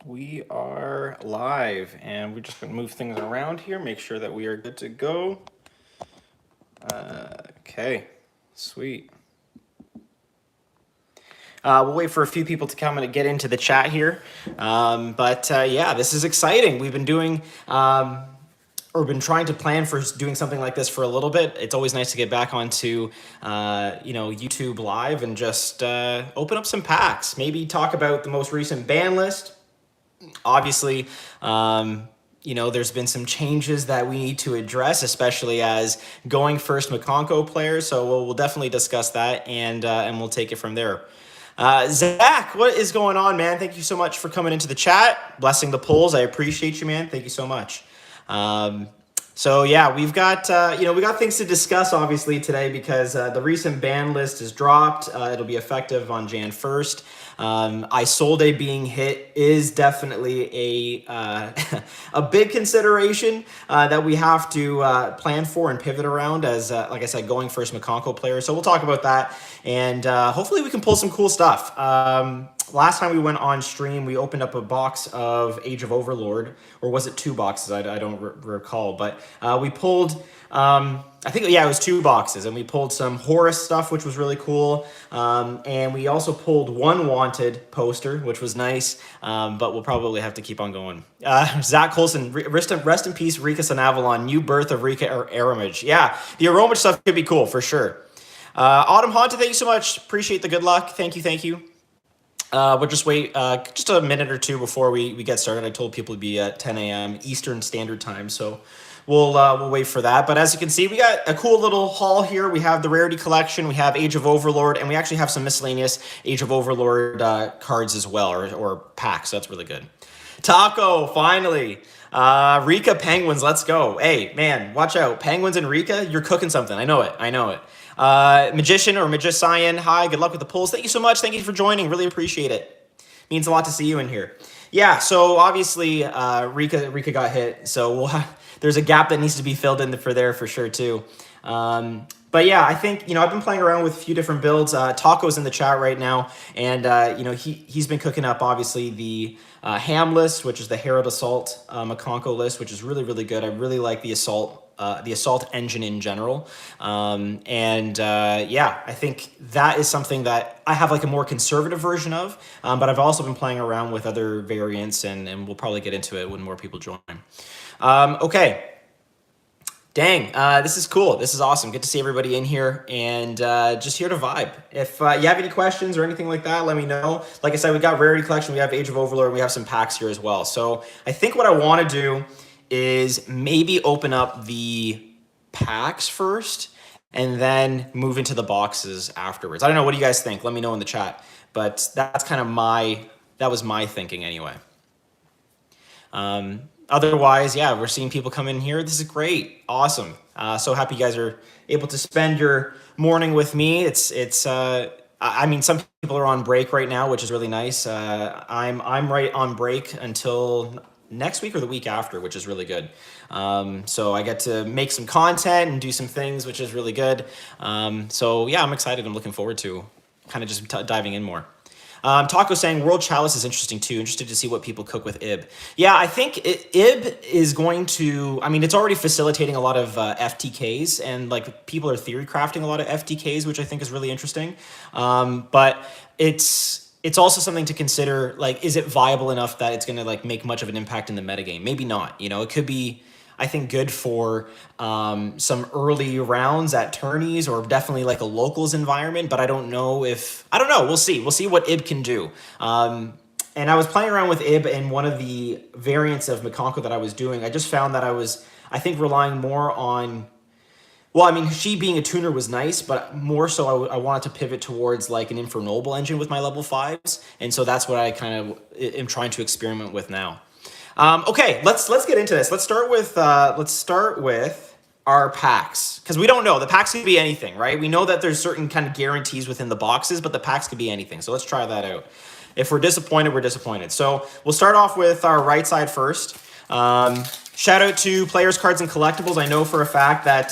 We are live, and we're just going to move things around here, make sure that we are good to go. Okay, sweet. We'll wait for a few people to come and get into the chat here. Yeah, this is exciting. We've been doing or been trying to plan for doing something like this for a little bit. It's always nice to get back onto YouTube Live and just open up some packs. Maybe talk about the most recent ban list. Obviously, there's been some changes that we need to address, especially as going first Makonko players. So we'll definitely discuss that, and we'll take it from there. Zach, what is going on, man? Thank you so much for coming into the chat, blessing the polls. I appreciate you, man. Thank you so much. We've got we got things to discuss obviously today because the recent ban list is dropped. It'll be effective on Jan 1st. Isolde being hit is definitely a a big consideration that we have to plan for and pivot around as, like I said, going first Makonko player. So we'll talk about that, and hopefully we can pull some cool stuff. Last time we went on stream, we opened up a box of Age of Overlord, or was it two boxes? I don't recall, but we pulled, I think, yeah, it was two boxes, and we pulled some Horus stuff, which was really cool, and we also pulled one Wanted poster, which was nice, but we'll probably have to keep on going. Zach Colson, rest in peace, Rika Sanavalon, new birth of Rika Aramage. Yeah, the Aromage stuff could be cool, for sure. Autumn Haunted, thank you so much. Appreciate the good luck. Thank you. We'll just wait just a minute or two before we get started. I told people to be at 10 a.m. Eastern Standard Time, so we'll wait for that. But as you can see, we got a cool little haul here. We have the Rarity Collection, we have Age of Overlord, and we actually have some miscellaneous Age of Overlord cards as well, or packs, so that's really good. Taco, finally. Rika Penguins, let's go. Hey, man, watch out. Penguins and Rika, you're cooking something. I know it. Magician or Magician, hi, good luck with the polls. Thank you so much. Thank you for joining. Really appreciate it. Means a lot to see you in here. Yeah, so obviously Rika got hit, so there's a gap that needs to be filled in for sure too. But yeah, I think, I've been playing around with a few different builds. Taco's in the chat right now, and he's been cooking up obviously the Ham list, which is the Herald Assault Makonko list, which is really, really good. I really like the Assault engine in general. I think that is something that I have like a more conservative version of, but I've also been playing around with other variants, and we'll probably get into it when more people join. Okay. Dang, this is cool. This is awesome. Good to see everybody in here, and just here to vibe. If you have any questions or anything like that, let me know. Like I said, we got Rarity Collection, we have Age of Overlord, and we have some packs here as well. So I think what I want to do is maybe open up the packs first and then move into the boxes afterwards. I don't know. What do you guys think? Let me know in the chat. But that's kind of that was my thinking anyway. Otherwise, yeah, we're seeing people come in here. This is great. Awesome. So happy you guys are able to spend your morning with me. I mean, some people are on break right now, which is really nice. I'm right on break until next week or the week after, which is really good. So I get to make some content and do some things, which is really good. So yeah, I'm excited. I'm looking forward to kind of just diving in more. Taco saying World Chalice is interesting too. Interested to see what people cook with IB. Yeah, I think IB is going to, I mean, it's already facilitating a lot of FTKs, and like people are theory crafting a lot of FTKs, which I think is really interesting. But it's also something to consider, like, is it viable enough that it's going to like make much of an impact in the metagame? Maybe not. It could be, I think, good for some early rounds at tourneys, or definitely like a locals environment, but I don't know. We'll see. We'll see what IB can do. And I was playing around with IB, and one of the variants of Makonko that I was doing, I just found that I think, relying more on, well, I mean, she being a tuner was nice, but more so I wanted to pivot towards like an Infernoble engine with my level 5s. And so that's what I kind of am trying to experiment with now. Okay, let's get into this. Let's start with our packs, because we don't know. The packs could be anything, right? We know that there's certain kind of guarantees within the boxes, but the packs could be anything. So let's try that out. If we're disappointed, we're disappointed. So we'll start off with our right side first. Shout out to Players, Cards, and Collectibles. I know for a fact that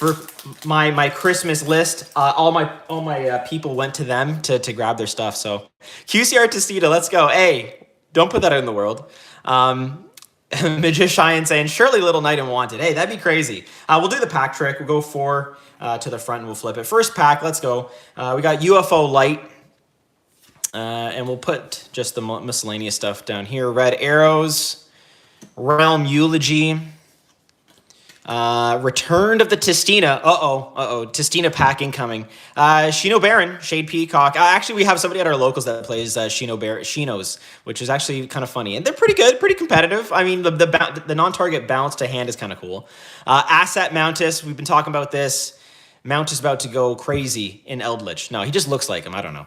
for my Christmas list, all my people went to them to grab their stuff. So QCR Testita, let's go. Hey, Don't put that in the world. Magician saying, surely Little Knight and Wanted. Hey, that'd be crazy. We'll do the pack trick. We'll go 4 to the front and we'll flip it. First pack, let's go. We got UFO Light. And we'll put just the miscellaneous stuff down here. Red Arrows. Realm Eulogy. Return of the Tistina. Tistina pack incoming. Shino Baron, Shade Peacock. Actually, we have somebody at our locals that plays Shinos, which is actually kind of funny. And they're pretty good, pretty competitive. I mean, the non-target bounce to hand is kind of cool. Asset Mountus, we've been talking about this. Mount is about to go crazy in Eldritch. No, he just looks like him. I don't know.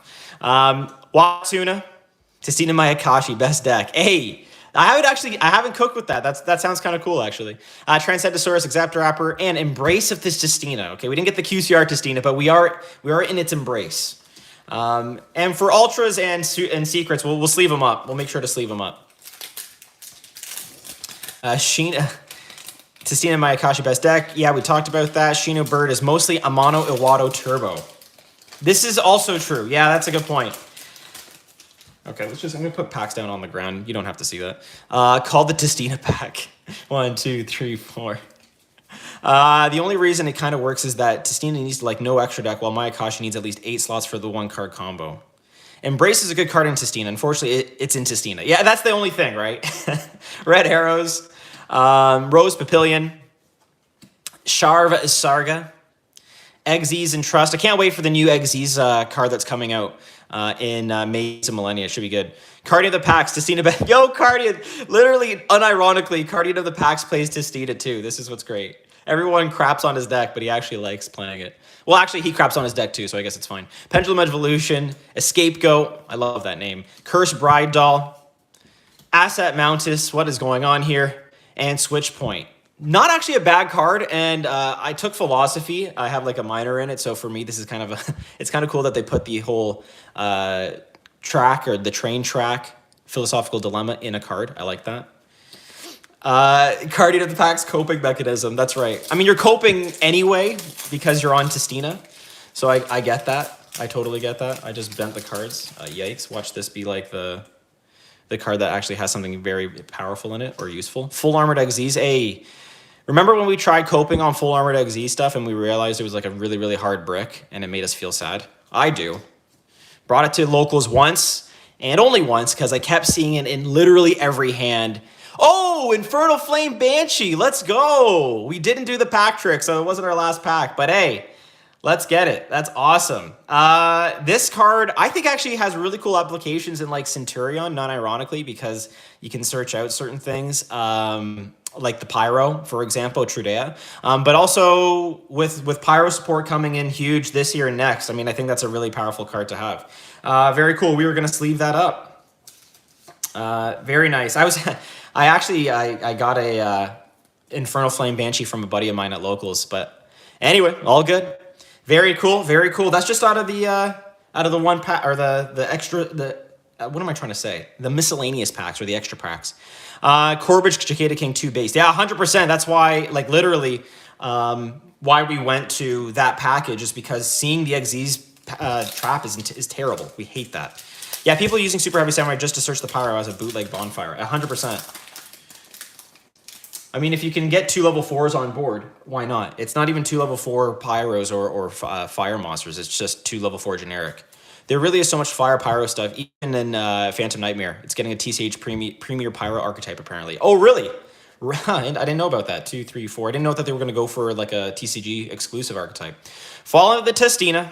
Watsuna, Tistina Mayakashi, best deck. Hey, I haven't cooked with that. That sounds kind of cool, actually. Transcendosaurus, Exaptoraptor, and Embrace of this Tistina. Okay, we didn't get the QCR Tistina, but we are in its embrace. And for Ultras and Secrets, we'll sleeve them up. We'll make sure to sleeve them up. Tistina Mayakashi, best deck. Yeah, we talked about that. Shino Bird is mostly Amano Iwado Turbo. This is also true. Yeah, that's a good point. Okay, I'm going to put packs down on the ground. You don't have to see that. Called the Tistina pack. 1, 2, 3, 4. The only reason it kind of works is that Tistina needs no extra deck, while Mayakashi needs at least 8 slots for the 1-card combo. Embrace is a good card in Tistina. Unfortunately, it's in Tistina. Yeah, that's the only thing, right? Red Arrows. Rose Papillion. Sharv Sarga. Exes and Trust. I can't wait for the new Exes card that's coming out in Maze and Millennia. It should be good. Guardian of the Pax, Tistina. Yo, Guardian. Literally, unironically, Guardian of the Pax plays Tistina too. This is what's great. Everyone craps on his deck, but he actually likes playing it. Well, actually, he craps on his deck too, so I guess it's fine. Pendulum Evolution, Escapegoat. I love that name. Cursed Bride Doll. Asset Mountus. What is going on here? And Switch Point. Not actually a bad card, and I took philosophy. I have a minor in it, so for me, this is kind of it's kind of cool that they put the whole track or the train track philosophical dilemma in a card. I like that. Guardian of the Pack's coping mechanism. That's right. I mean, you're coping anyway because you're on Tistina, so I get that. I totally get that. I just bent the cards. Yikes! Watch this be like the card that actually has something very powerful in it or useful. Full Armored Exes. Hey. Remember when we tried coping on Full Armored XZ stuff and we realized it was a really, really hard brick and it made us feel sad? I do. Brought it to locals once and only once because I kept seeing it in literally every hand. Oh, Infernal Flame Banshee, let's go. We didn't do the pack trick, so it wasn't our last pack, but hey, let's get it. That's awesome. This card, I think actually has really cool applications in Centurion, not ironically, because you can search out certain things. Like the Pyro, for example, Trudea. But also with Pyro support coming in huge this year and next, I mean, I think that's a really powerful card to have. Very cool. We were going to sleeve that up. Very nice. I got a Infernal Flame Banshee from a buddy of mine at locals, but anyway, all good. Very cool. Very cool. That's just out of the one pack or the extra, what am I trying to say? The miscellaneous packs or the extra packs. Corbage, Cicada King 2 base. Yeah, 100%. That's why, literally, why we went to that package is because seeing the XZ's trap is terrible. We hate that. Yeah, people using Super Heavy Samurai just to search the Pyro as a bootleg bonfire. 100%. I mean, if you can get 2 level 4s on board, why not? It's not even 2 level 4 Pyros or Fire Monsters. It's just 2 level 4 generic. There really is so much Fire Pyro stuff, even in Phantom Nightmare. It's getting a TCH Premier Pyro archetype, apparently. Oh, really? I didn't know about that. 2, 3, 4. I didn't know that they were going to go for a TCG exclusive archetype. Falling of the Tistina.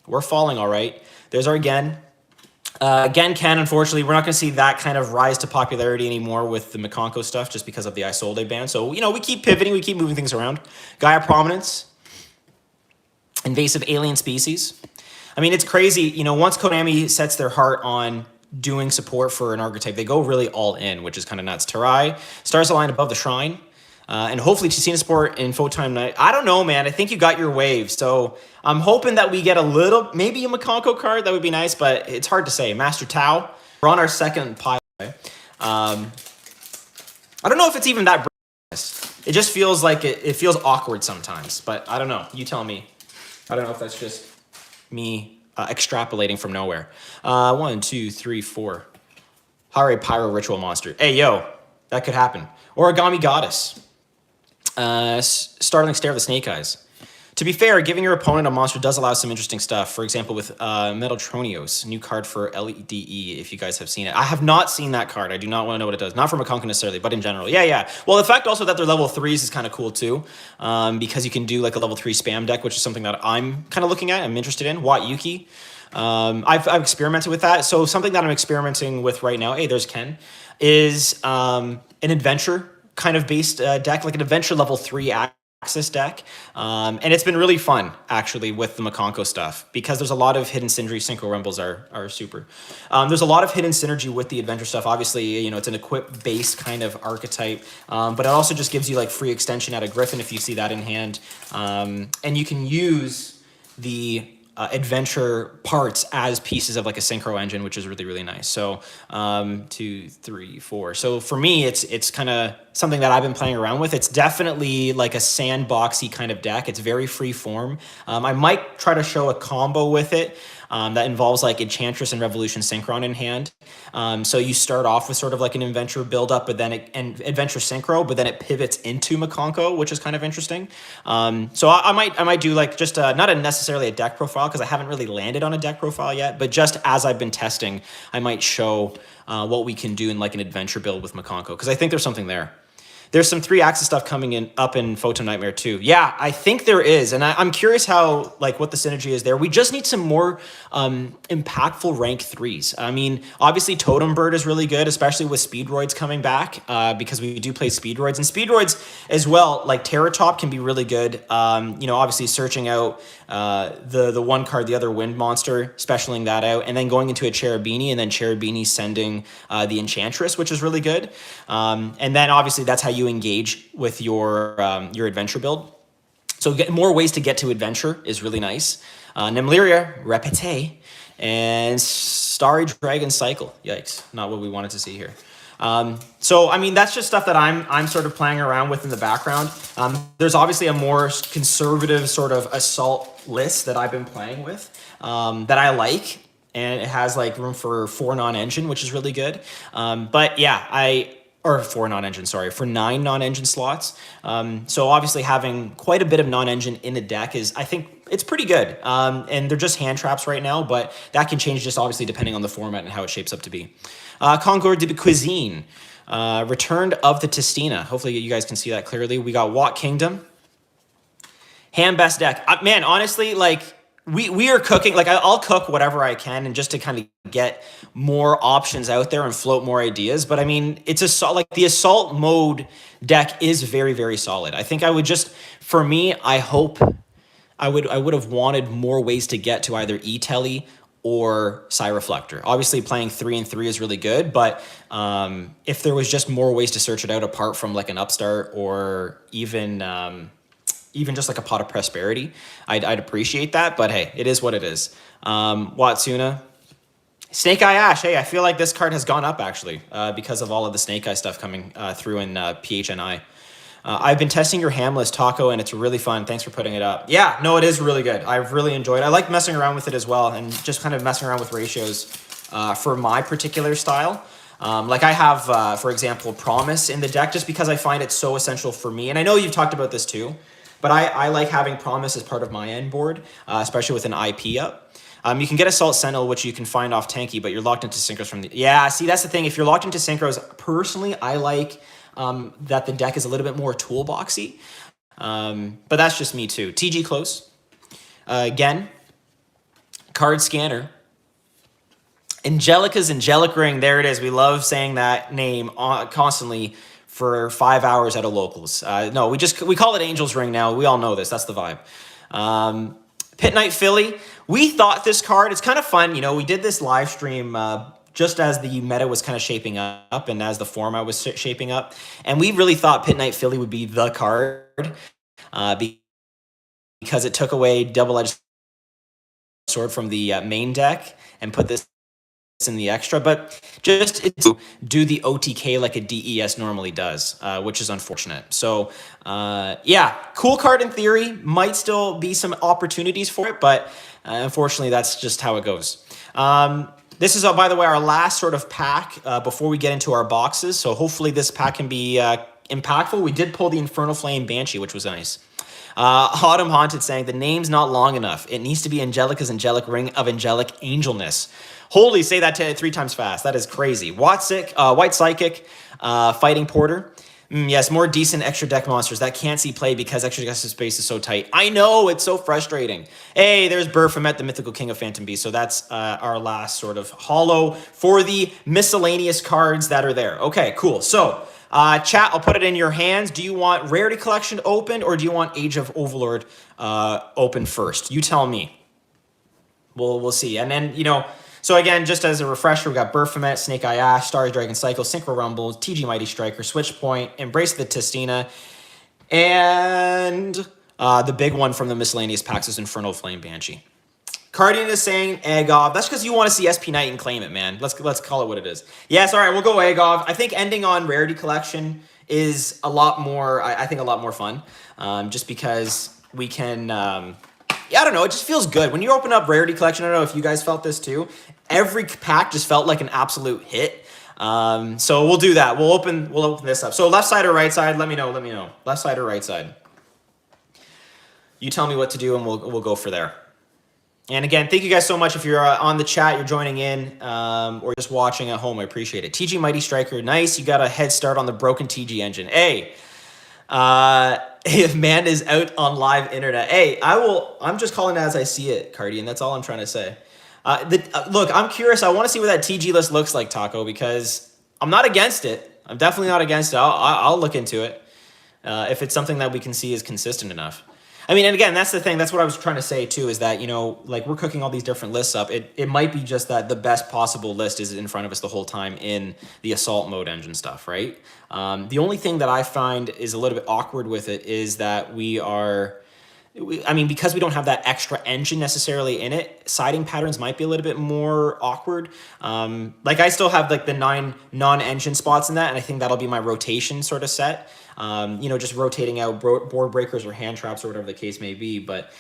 We're falling, all right. There's our Gen. Gen Ken, unfortunately, we're not going to see that kind of rise to popularity anymore with the Mikonko stuff just because of the Isolde ban. So, we keep pivoting. We keep moving things around. Gaia Prominence. Invasive Alien Species. I mean, it's crazy. Once Konami sets their heart on doing support for an archetype, they go really all in, which is kind of nuts. Tarai, Stars Align Above the Shrine, and hopefully Tistina Sport in Photime Night. I don't know, man. I think you got your wave. So I'm hoping that we get maybe a Mikonko card. That would be nice, but it's hard to say. Master Tau, we're on our second pile. I don't know if it's even that. It just feels like it feels awkward sometimes, but I don't know. You tell me. I don't know if that's just me extrapolating from nowhere. 1, 2, 3, 4. Hare Pyro Ritual Monster. Hey, yo, that could happen. Origami Goddess. Startling Stare of the Snake Eyes. To be fair, giving your opponent a monster does allow some interesting stuff. For example, with Metal Tronios, new card for LEDE, if you guys have seen it. I have not seen that card. I do not want to know what it does. Not from a Makonko necessarily, but in general. Yeah. Well, the fact also that they're level 3s is kind of cool too, because you can do like a level 3 spam deck, which is something that I'm kind of looking at. I'm interested in. Wat Yuki. I've experimented with that. So something that I'm experimenting with right now, hey, there's Ken, is an adventure kind of based deck, like an adventure level 3 Axis deck. And it's been really fun, actually, with the Makonko stuff, because there's a lot of hidden synergy. Synchro Rumbles are super. There's a lot of hidden synergy with the adventure stuff. Obviously, you know, it's an equip-based kind of archetype, but it also just gives you like free extension out of Griffin if you see that in hand. And you can use the adventure parts as pieces of like a synchro engine, which is really, really nice. So 2, 3, 4. So for me, it's kind of something that I've been playing around with. It's definitely like a sandboxy kind of deck. It's very free form. I might try to show a combo with it that involves like Enchantress and Revolution Synchron in hand. So you start off with sort of like an adventure build up, but then adventure synchro, but then it pivots into Makonko, which is kind of interesting. So I might do like just not necessarily a deck profile, because I haven't really landed on a deck profile yet, but just as I've been testing, I might show what we can do in like an adventure build with Makonko, because I think there's something there. There's some 3-axis stuff coming up in Photo Nightmare too. Yeah, I think there is. And I'm curious how, like, what the synergy is there. We just need some more impactful rank 3s. I mean, obviously Totem Bird is really good, especially with Speedroids coming back, because we do play Speedroids. And Speedroids as well, like Terratop can be really good. You know, obviously searching out the one card, the other Wind Monster, specialing that out, and then going into a Cherubini, and then Cherubini sending the Enchantress, which is really good. And then obviously that's how you engage with your adventure build. So get more ways to get to adventure is really nice. Nemlyria, Repete, and Starry Dragon Cycle. Yikes, not what we wanted to see here. So I mean, that's just stuff that I'm sort of playing around with in the background. There's obviously a more conservative sort of assault list that I've been playing with that I like, and it has like room for 4 non-engine, which is really good. But yeah, or 4 non-engine, sorry, for 9 non-engine slots. So obviously having quite a bit of non-engine in the deck is, I think, it's pretty good. And they're just hand traps right now, but that can change just obviously depending on the format and how it shapes up to be. Concours de Cuisine, Returned of the Testina. Hopefully you guys can see that clearly. We got Wat Kingdom. Hand best deck. Man, honestly, like, we are cooking, like I'll cook whatever I can, and just to kind of get more options out there and float more ideas. But I mean, it's like the assault mode deck is very, very solid. I think I would just, for me, I hope I would have wanted more ways to get to either E-Telly or Psyreflector. Obviously playing 3 and 3 is really good, but if there was just more ways to search it out apart from like an Upstart or even just like a Pot of Prosperity, I'd appreciate that. But hey, it is what it is. Watsuna. Snake Eye Ash. Hey, I feel like this card has gone up actually because of all of the Snake Eye stuff coming through in PHNI. I've been testing your ham list, Taco, and it's really fun. Thanks for putting it up. Yeah, no, it is really good. I've really enjoyed it. I like messing around with it as well, and just kind of messing around with ratios for my particular style. Like I have, for example, Promise in the deck just because I find it so essential for me. And I know you've talked about this too, but I like having Promise as part of my end board, especially with an IP up. You can get Assault Sentinel, which you can find off Tanky, but you're locked into Synchros from the... Yeah, see, that's the thing. If you're locked into Synchros, personally, I like that the deck is a little bit more toolboxy. But that's just me too. TG Close. Again, Card Scanner. Angelica's Angelic Ring. There it is. We love saying that name constantly for 5 hours at a locals. No, we call it Angel's Ring now. We all know this. That's the vibe. Pit Knight Philly. We thought this card, it's kind of fun. You know, we did this live stream just as the meta was kind of shaping up and as the format was shaping up. And we really thought Pit Knight Philly would be the card because it took away Double-Edged Sword from the main deck and put this in the extra, but just do the OTK like a DES normally does, which is unfortunate. So yeah, cool card in theory, might still be some opportunities for it, but unfortunately that's just how it goes. This is, by the way, our last sort of pack before we get into our boxes. So hopefully this pack can be impactful. We did pull the Infernal Flame Banshee, which was nice. Autumn Haunted saying, the name's not long enough. It needs to be Angelica's Angelic Ring of Angelic Angelness. Holy, say that 3 times fast. That is crazy. White Psychic, Fighting Porter. Yes, more decent extra deck monsters that can't see play because extra deck space is so tight. I know, it's so frustrating. Hey, there's Baphomet, the Mythical King of Phantom Beast. So that's our last sort of holo for the miscellaneous cards that are there. Okay, cool. So, chat, I'll put it in your hands. Do you want Rarity Collection opened or do you want Age of Overlord open first? You tell me. We'll see. And then, you know, so again, just as a refresher, we got Baphomet, Snake Eye Ash, Stars Dragon Cycle, Synchro Rumble, TG Mighty Striker, Switch Point, Embrace the Tistina, and the big one from the miscellaneous packs is Infernal Flame Banshee. Cardian is saying AGOV. That's because you want to see SP Knight and claim it, man. Let's call it what it is. Yes, all right, we'll go AGOV. I think ending on Rarity Collection is a lot more, I think a lot more fun, just because we can... yeah, I don't know. It just feels good. When you open up Rarity Collection, I don't know if you guys felt this too. Every pack just felt like an absolute hit. So we'll do that. We'll open this up. So left side or right side, let me know. Left side or right side. You tell me what to do and we'll go for there. And again, thank you guys so much if you're on the chat, you're joining in, or just watching at home. I appreciate it. TG Mighty Striker, nice. You got a head start on the broken TG engine. Hey, if man is out on live internet, hey, I'm just calling it as I see it, Cardian. That's all I'm trying to say. Look, I'm curious. I want to see what that TG list looks like, Taco, because I'm not against it. I'm definitely not against it. I'll look into it if it's something that we can see is consistent enough. I mean, and again, that's the thing. That's what I was trying to say too, is that, you know, like we're cooking all these different lists up. It might be just that the best possible list is in front of us the whole time in the assault mode engine stuff, right? The only thing that I find is a little bit awkward with it is that because we don't have that extra engine necessarily in it, siding patterns might be a little bit more awkward. Like I still have like the 9 non-engine spots in that, and I think that'll be my rotation sort of set. You know, just rotating out board breakers or hand traps or whatever the case may be. But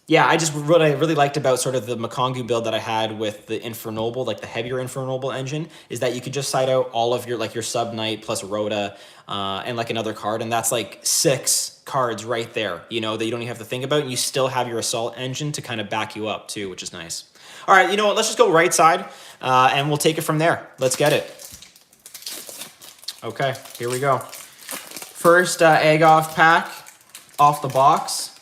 yeah, what I really liked about sort of the Makongu build that I had with the Infernoble, like the heavier Infernoble engine, is that you could just side out all of your Sub Knight plus Rhoda and like another card, and that's like 6 cards right there, you know, that you don't even have to think about, and you still have your assault engine to kind of back you up too, which is nice. All right, you know what, let's just go right side and we'll take it from there. Let's get it. Okay, here we go. First AGOV pack off the box.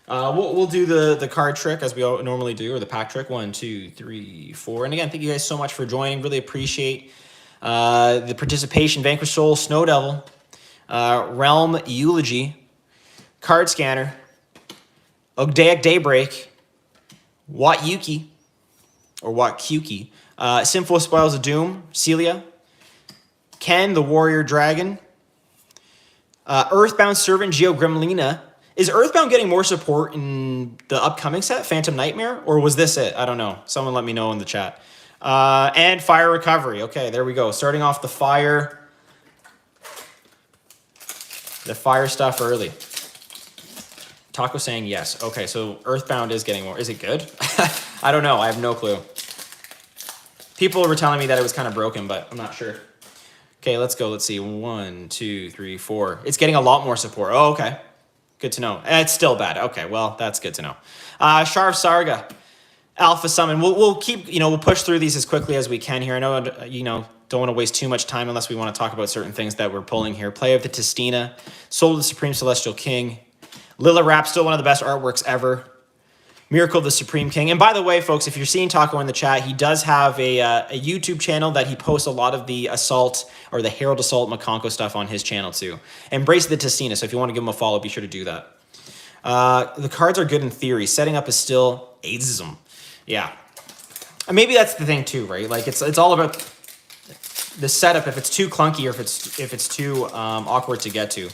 We'll do the card trick as we normally do, or the pack trick. 1, 2, 3, 4. And again, thank you guys so much for joining. Really appreciate the participation. Vanquish Soul, Snow Devil, Realm Eulogy, Card Scanner, Ogdaic Daybreak, Wat Yuki, or Wat Kyuki, Sinful Spoils of Doom, Celia, Ken the Warrior Dragon, Earthbound Servant Geo Gremlina. Is Earthbound getting more support in the upcoming set, Phantom Nightmare, or was this it? I don't know. Someone let me know in the chat. And Fire Recovery. Okay, there we go. Starting off the fire stuff early. Taco saying yes. Okay, so Earthbound is getting more. Is it good? I don't know. I have no clue. People were telling me that it was kind of broken, but I'm not sure. Okay, let's go. Let's see. 1, 2, 3, 4. It's getting a lot more support. Oh, okay. Good to know. It's still bad. Okay, well, that's good to know. Sharv Sarga, Alpha Summon. We'll keep, we'll push through these as quickly as we can here. I know, don't want to waste too much time unless we want to talk about certain things that we're pulling here. Play of the Tistina, Soul of the Supreme Celestial King, Lila Rap, still one of the best artworks ever. Miracle of the Supreme King. And by the way, folks, if you're seeing Taco in the chat, he does have a YouTube channel that he posts a lot of the Assault or the Herald Assault Makonko stuff on his channel too. Embrace the Tistina, so if you want to give him a follow, be sure to do that. The cards are good in theory. Setting up is still ageism. Yeah. And maybe that's the thing too, right? Like it's all about the setup. If it's too clunky or if it's too awkward to get to,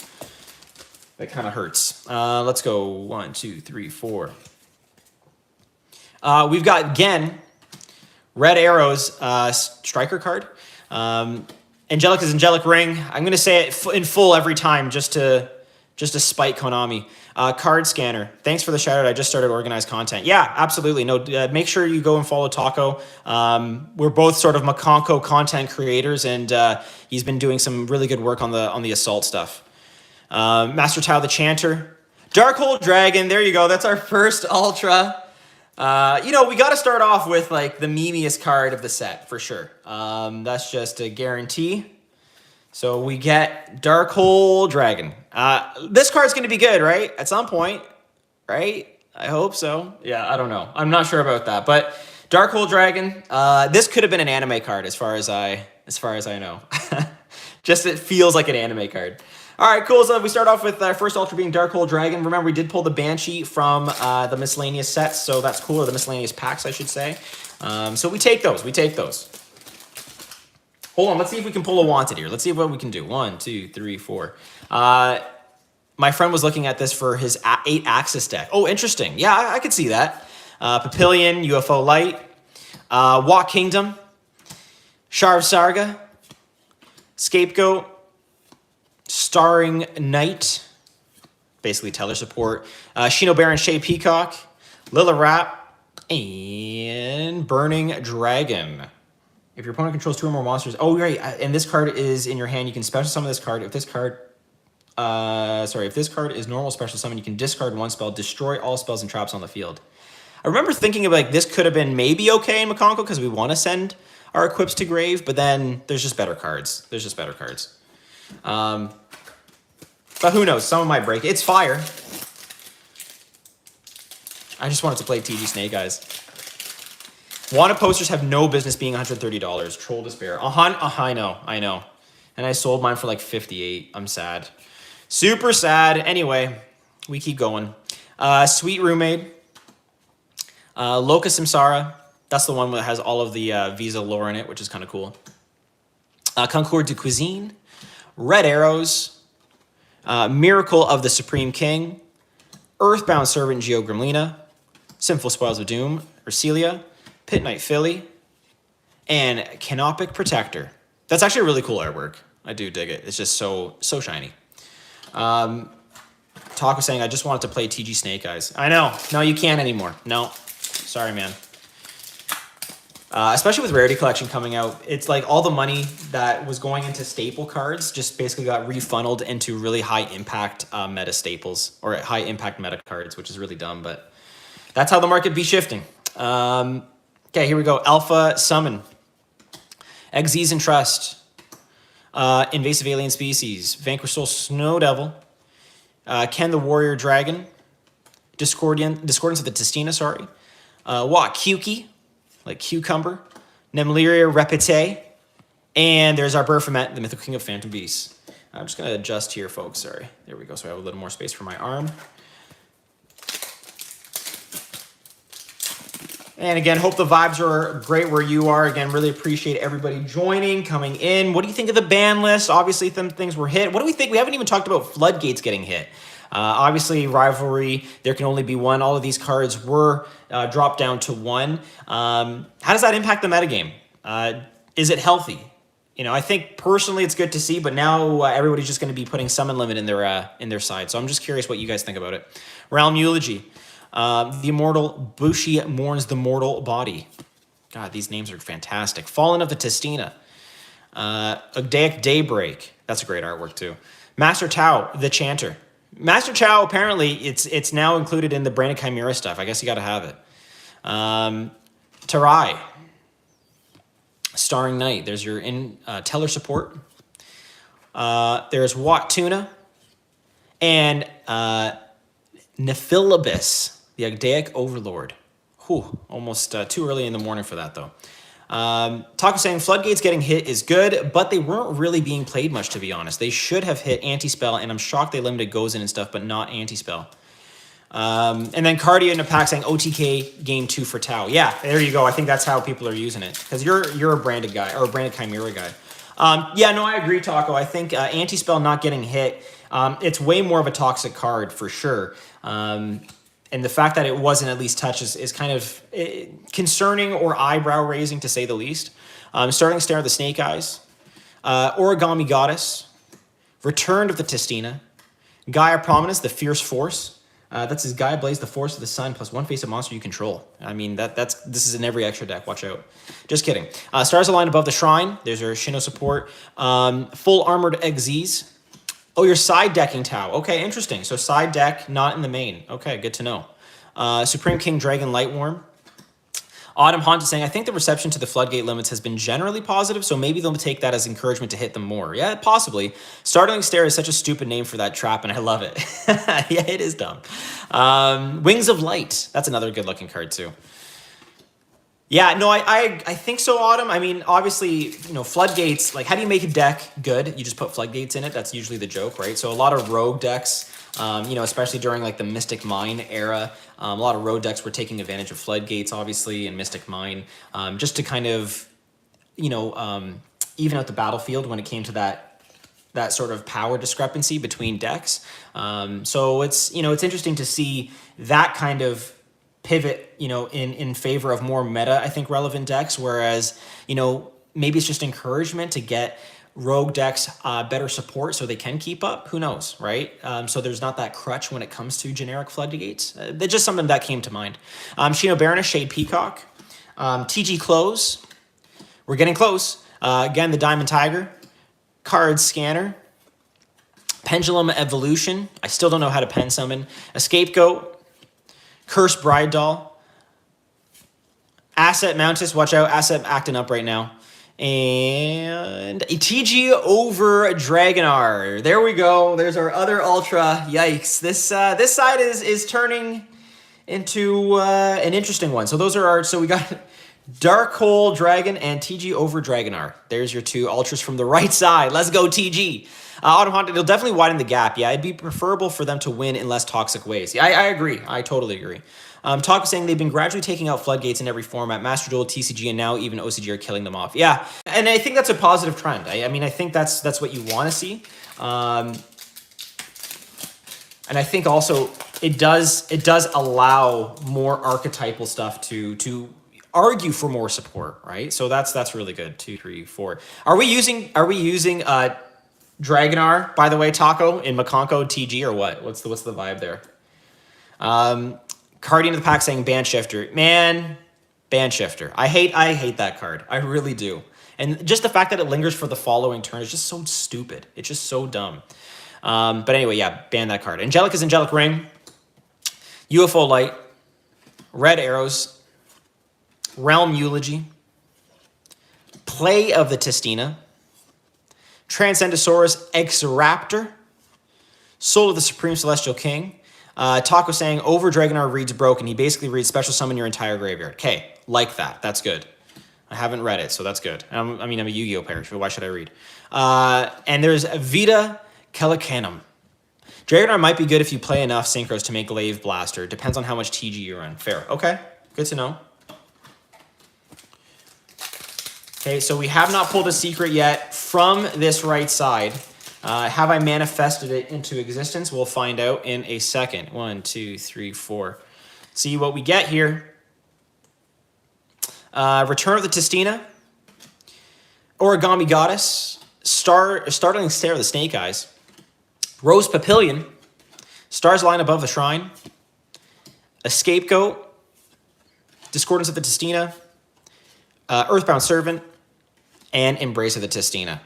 that kind of hurts. Let's go 1, 2, 3, 4. We've got Gen, Red Arrows, striker card. Angelica's Angelic Ring. I'm going to say it in full every time just to just to spite Konami. Card Scanner, thanks for the shout out. I just started organized content. Yeah, absolutely. No, make sure you go and follow Taco. We're both sort of Makonko content creators, and he's been doing some really good work on the assault stuff. Master Tao the Chanter, Darkhold Dragon. There you go. That's our first Ultra. You know, we got to start off with like the memeiest card of the set for sure. That's just a guarantee. So we get Darkhold Dragon. This card's going to be good, right? At some point, right? I hope so. Yeah, I don't know. I'm not sure about that. But Darkhold Dragon, this could have been an anime card as far as I know. Just it feels like an anime card. All right, cool. So we start off with our first Ultra being Darkhold Dragon. Remember, we did pull the Banshee from the miscellaneous sets, so that's cool, or the miscellaneous packs, I should say. So we take those. Hold on, let's see if we can pull a Wanted here. Let's see what we can do. 1, 2, 3, 4. My friend was looking at this for his 8-axis deck. Oh, interesting. Yeah, I could see that. Papillion, UFO Light, Walk Kingdom, Sharv Sarga, Scapegoat, Starring Knight, basically Teller support, Shino Baron, Shea Peacock, Lilla Rat, and Burning Dragon. If your opponent controls 2 or more monsters, oh right, and this card is in your hand, you can special summon this card. If this card is normal special summon, you can discard 1 spell, destroy all spells and traps on the field. I remember thinking of like this could have been maybe okay in Makonko because we want to send our equips to grave, but then there's just better cards. But who knows? Some might break. It's fire. I just wanted to play TG Snake Eyes. Wanted posters have no business being $130. Troll Despair. I know. And I sold mine for like 58. I'm sad. Super sad. Anyway, we keep going. Sweet Roommate. Loca Samsara. That's the one that has all of the Visa lore in it, which is kind of cool. Concours de Cuisine. Red Arrows. Miracle of the Supreme King. Earthbound Servant Geo Grimlina. Sinful Spoils of Doom. Urselia. Pit Knight Philly, and Canopic Protector. That's actually a really cool artwork. I do dig it. It's just so shiny. Talk was saying, I just wanted to play TG Snake Eyes. I know. No, you can't anymore. No. Sorry, man. Especially with Rarity Collection coming out, it's like all the money that was going into staple cards just basically got refunneled into really high impact meta staples, or high impact meta cards, which is really dumb, but that's how the market be shifting. Okay, here we go. Alpha Summon. Xyz and Trust. Invasive Alien Species. Vanquish Soul Snow Devil. Ken the Warrior Dragon. Discordance of the Testina, sorry. Kyuki, like Cucumber. Nemliria Repete. And there's our Berfomet, the Mythical King of Phantom Beasts. I'm just going to adjust here, folks. Sorry. There we go. So I have a little more space for my arm. And again, hope the vibes are great where you are. Again, really appreciate everybody joining, coming in. What do you think of the ban list? Obviously, some things were hit. What do we think? We haven't even talked about Floodgates getting hit. Obviously, Rivalry, there can only be one. All of these cards were dropped down to 1. How does that impact the metagame? Is it healthy? You know, I think personally it's good to see, but now everybody's just going to be putting Summon Limit in their side. So I'm just curious what you guys think about it. Realm Eulogy. The Immortal Bushi Mourns the Mortal Body. God, these names are fantastic. Fallen of the Testina. Agdaic Daybreak. That's a great artwork too. Master Tao, the Chanter. Master Tao, apparently, it's now included in the Branded Chimera stuff. I guess you got to have it. Tarai. Starring Knight. There's your Teller support. There's Wat Tuna. And Nephilibus. The Agdaic Overlord. Whew, almost too early in the morning for that, though. Taco saying Floodgates getting hit is good, but they weren't really being played much, to be honest. They should have hit Anti-Spell, and I'm shocked they limited Goes In and stuff, but not Anti-Spell. And then Cardia in a pack saying OTK game 2 for Tau. Yeah, there you go. I think that's how people are using it, because you're a branded guy, or a branded Chimera guy. Yeah, no, I agree, Taco. I think Anti-Spell not getting hit, it's way more of a toxic card for sure. And the fact that it wasn't at least touched is kind of concerning or eyebrow raising, to say the least. Starting Stare of the Snake Eyes, Origami Goddess, Return of the Testina, Gaia Prominence, the Fierce Force. That's his Gaia Blaze, the Force of the Sun, plus one face-up monster you control. I mean, this is in every extra deck. Watch out. Just kidding. Stars Aligned Above the Shrine. There's our Shino support. Full Armored Xyz. Oh, you're side decking Tau. Okay, interesting. So side deck, not in the main. Okay, good to know. Supreme King Dragon Lightworm. Autumn Haunt is saying, I think the reception to the floodgate limits has been generally positive, so maybe they'll take that as encouragement to hit them more. Yeah, possibly. Startling Stare is such a stupid name for that trap, and I love it. Yeah, it is dumb. Wings of Light. That's another good-looking card, too. Yeah, no, I think so, Autumn. I mean, obviously, you know, floodgates, like, how do you make a deck good? You just put floodgates in it. That's usually the joke, right? So a lot of rogue decks, you know, especially during, like, the Mystic Mine era, a lot of rogue decks were taking advantage of floodgates, obviously, and Mystic Mine, just to kind of, you know, even out the battlefield when it came to that sort of power discrepancy between decks. So it's, you know, it's interesting to see that kind of pivot, you know, in favor of more meta, I think, relevant decks, whereas, you know, maybe it's just encouragement to get rogue decks better support so they can keep up. Who knows, right? So there's not that crutch when it comes to generic floodgates. That's just something that came to mind. Shino Baroness, Shade Peacock, TG Close. We're getting close. Again, the Diamond Tiger, Card Scanner, Pendulum Evolution. I still don't know how to pen summon. A Scapegoat, Cursed Bride Doll, Asset Mountus. Watch out, Asset acting up right now. And a TG over Dragonar. There we go. There's our other Ultra. Yikes. This side is turning into an interesting one. So those are our, so we got Dark Hole Dragon and TG over Dragonar. There's your two Ultras from the right side. Let's go, TG. Autumn Haunt, it'll definitely widen the gap. Yeah, it'd be preferable for them to win in less toxic ways. Yeah, I agree. I totally agree. Talk was saying they've been gradually taking out floodgates in every format. Master Duel, TCG, and now even OCG are killing them off. Yeah, and I think that's a positive trend. I mean, I think that's what you want to see. And I think also it does allow more archetypal stuff to argue for more support, right? So that's really good. 2, 3, 4. Are we using Dragonar, by the way, Taco, in Makonko TG or what? What's the vibe there? Guardian of the Pack saying Ban Shifter. Man, Ban Shifter. I hate that card. I really do. And just the fact that it lingers for the following turn is just so stupid. It's just so dumb. But anyway, yeah, ban that card. Angelica's Angelic Ring, UFO Light, Red Arrows, Realm Eulogy, Play of the Tistina, Transcendosaurus X-Raptor, Soul of the Supreme Celestial King. Taco saying, over Dragonar reads broken. He basically reads special summon your entire graveyard. Okay, like that. That's good. I haven't read it, so that's good. I mean, I'm a Yu-Gi-Oh player, so why should I read? And there's Vita Calicanum. Dragonar might be good if you play enough synchros to make Lave Blaster. Depends on how much TG you run. Fair. Okay, good to know. Okay, so we have not pulled a secret yet from this right side. Have I manifested it into existence? We'll find out in a second. 1, 2, 3, 4. See what we get here. Return of the Tistina, Origami Goddess, Startling Stare of the Snake Eyes, Rose Papillion, Stars Line Above the Shrine, a Scapegoat, Discordance of the Tistina, Earthbound Servant, and Embrace of the Tistina.